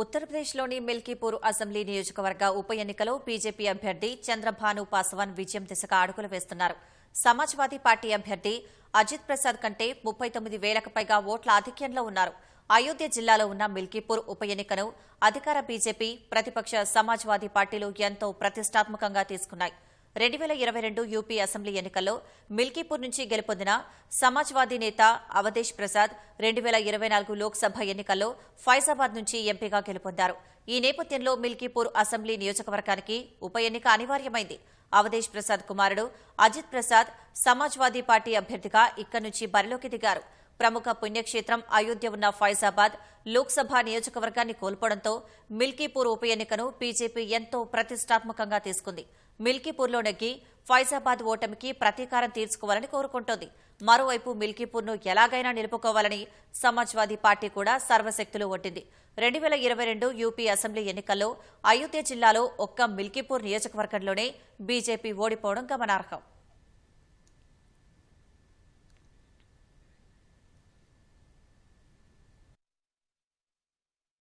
ఉత్తరప్రదేశ్లోని మిల్కీపూర్ అసెంబ్లీ నియోజకవర్గ ఉప ఎన్నికలో బీజేపీ అభ్యర్థి చంద్రభాను పాస్వాన్ విజయం దిశగా అడుగులు వేస్తున్నారు. సమాజ్వాదీ పార్టీ అభ్యర్థి అజిత్ ప్రసాద్ కంటే 39 వేలకు పైగా ఓట్ల ఆధిక్యంలో ఉన్నారు. అయోధ్య జిల్లాలో ఉన్న మిల్కీపూర్ ఉప ఎన్నికను అధికార బీజేపీ, ప్రతిపక్ష సమాజ్వాదీ పార్టీలు ఎంతో ప్రతిష్టాత్మకంగా తీసుకున్నాయి. 2022 యూపీ అసెంబ్లీ ఎన్నికల్లో మిల్కీపూర్ నుంచి గెలుపొందిన సమాజ్వాదీ నేత అవధేష్ ప్రసాద్ 2024 లోక్సభ ఎన్నికల్లో ఫైజాబాద్ నుంచి ఎంపీగా గెలుపొందారు. ఈ నేపథ్యంలో మిల్కీపూర్ అసెంబ్లీ నియోజకవర్గానికి ఉప ఎన్నిక అనివార్యమైంది. అవధేష్ ప్రసాద్ కుమారుడు అజిత్ ప్రసాద్ సమాజ్వాదీ పార్టీ అభ్యర్థిగా ఇక్కడి నుంచి బరిలోకి దిగారు. ప్రముఖ పుణ్యక్షేత్రం అయోధ్య ఉన్న ఫైజాబాద్ లోక్సభ నియోజకవర్గాన్ని కోల్పోవడంతో మిల్కీపూర్ ఉప ఎన్నికను బీజేపీ ఎంతో ప్రతిష్టాత్మకంగా తీసుకుంది. మిల్కీపూర్లో నెగ్గి ఫైజాబాద్ ఓటమికి ప్రతీకారం తీర్చుకోవాలని కోరుకుంటోంది. మరోవైపు మిల్కీపూర్ను ఎలాగైనా నిలుపుకోవాలని సమాజ్వాదీ పార్టీ కూడా సర్వశక్తులు ఒడ్డింది. 2022 యూపీ అసెంబ్లీ ఎన్నికల్లో అయోధ్య జిల్లాలో ఒక్క మిల్కీపూర్ నియోజకవర్గంలోనే బీజేపీ ఓడిపోవడం గమనార్హం.